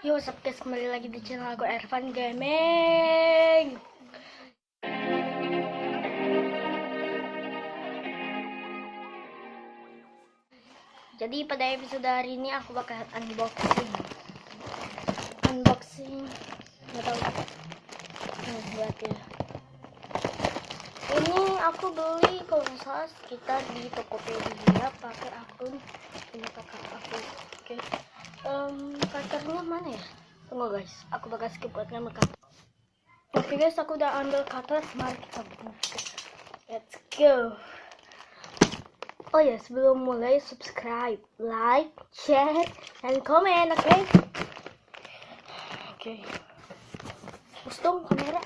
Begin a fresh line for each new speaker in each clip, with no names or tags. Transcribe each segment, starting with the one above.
Yo, what's up guys, kembali lagi di channel aku Ervan Gaming. Jadi pada episode hari ini aku bakal unboxing nggak tahu buat ya. Ini aku beli kalau nggak salah sekitar di Tokopedia pakai akun ini kakak aku. Oke. Cutternya mana ya? Tunggu guys, aku bakal skip buat ngambil cutter. Oke guys, aku udah ambil cutter, mari kita buka. Let's go. Oh ya, sebelum mulai subscribe, like, share, dan komen, oke? Oke. Terus dong kamera.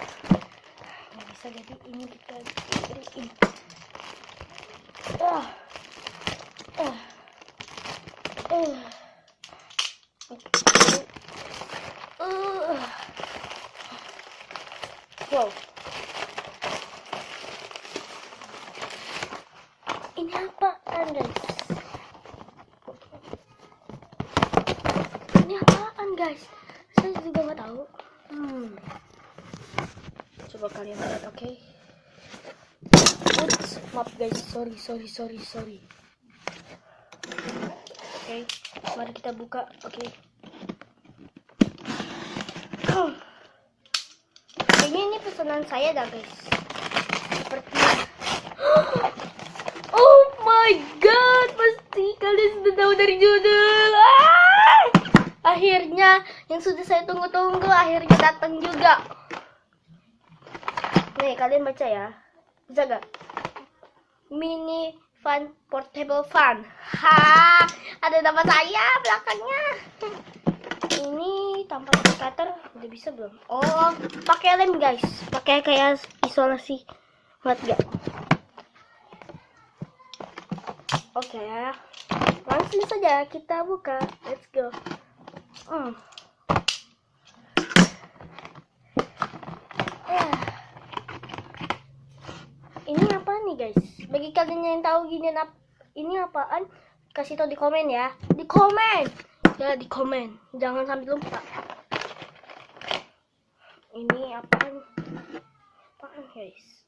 Nggak bisa jadi ini kita ini. Wow. Ini apaan guys? Ini apaan guys? Saya juga nggak tahu. Coba kalian lihat, oke? Oops, maaf guys, sorry. Oke, mari kita buka, oke? Kayaknya ini pesanan saya dah guys. Seperti oh my god, pasti kalian sudah tahu dari judul. Akhirnya yang sudah saya tunggu-tunggu akhirnya datang juga. Nih kalian baca ya, bisa gak? Mini fan portable fan. Ada nama saya belakangnya. Ini tanpa cutter udah bisa belum? Oh, pakai lem guys, pakai kayak isolasi. Lihat gak? Oke, langsung saja kita buka. Let's go. Ini apa nih guys? Bagi kalian yang tahu ini apaan, kasih tahu di komen ya. Di komen. Ya di komen. Jangan sampai lupa. Ini apaan? Apaan guys?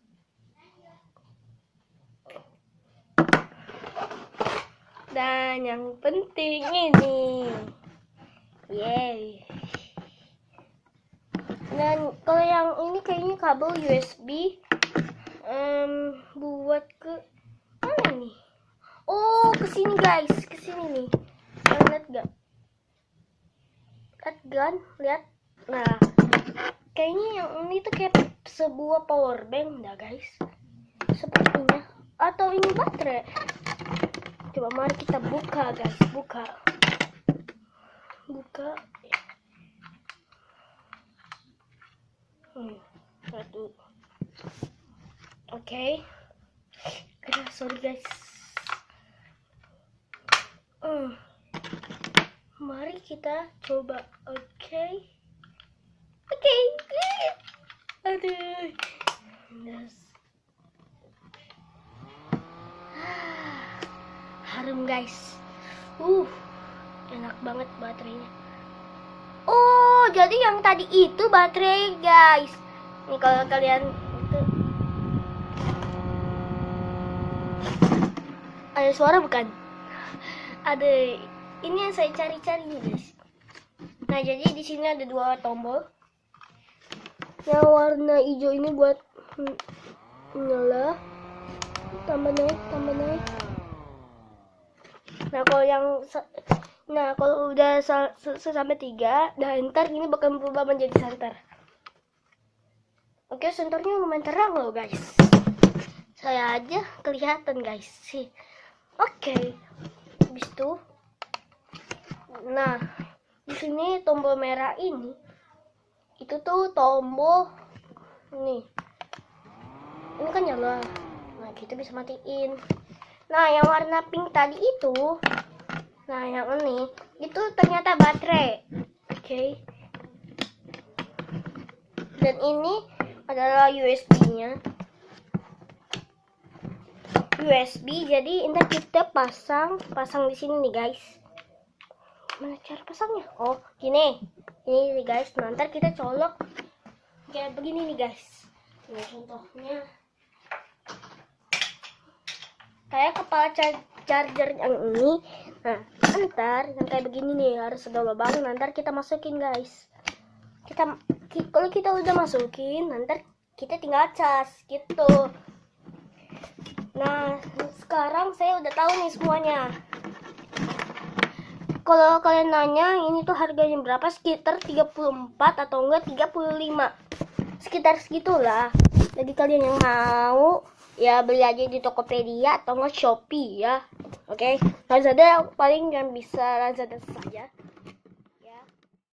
Dan yang penting ini. Yeay. Dan kalau yang ini kayaknya kabel USB buat ke mana nih? Oh, ke sini guys, ke sini nih. Lihat gak? Lihat kan? Lihat. Nah, kayaknya yang ini tuh kayak sebuah power bank dah guys. Sepertinya. Atau ini baterai. Coba mari kita buka guys, buka. Satu. Oke. Sorry guys. Mari kita coba. Oke. Aduh. Harum guys. Enak banget baterainya. Oh, jadi yang tadi itu baterai guys. Nih kalau kalian itu ada suara bukan? Ada. Ini yang saya cari-cari nih guys. Nah, jadi di sini ada dua tombol. Yang warna hijau ini buat nyala, tambah naik. Nah, kalau udah sampai 3, dan ntar ini bakal berubah menjadi center. Oke, senternya lumayan terang loh guys. Saya aja kelihatan guys sih. Oke. Habis itu, nah, di sini tombol merah ini, itu tuh tombol nih. Ini kan nyala. Nah, kita bisa matiin. Nah, yang warna pink tadi itu, nah yang ini, itu ternyata baterai. Oke. Dan ini adalah USB-nya. USB, jadi ntar kita pasang di sini nih guys. Mana cara pasangnya? Oh, gini. Ini nih guys, nanti kita colok kayak begini nih guys. Ini contohnya kayak kepala charger yang ini. Nah, ntar yang kayak begini nih harus ada lubang. Nanti kita masukin guys. Kalau kita udah masukin, nanti kita tinggal cas gitu. Nah, sekarang saya udah tahu nih semuanya. Kalau kalian nanya ini tuh harganya berapa, sekitar 34 atau enggak 35. Sekitar segitulah. Jadi kalian yang mau ya beli aja di Tokopedia atau enggak Shopee ya. Oke. Lazada paling yang bisa Lazada saja.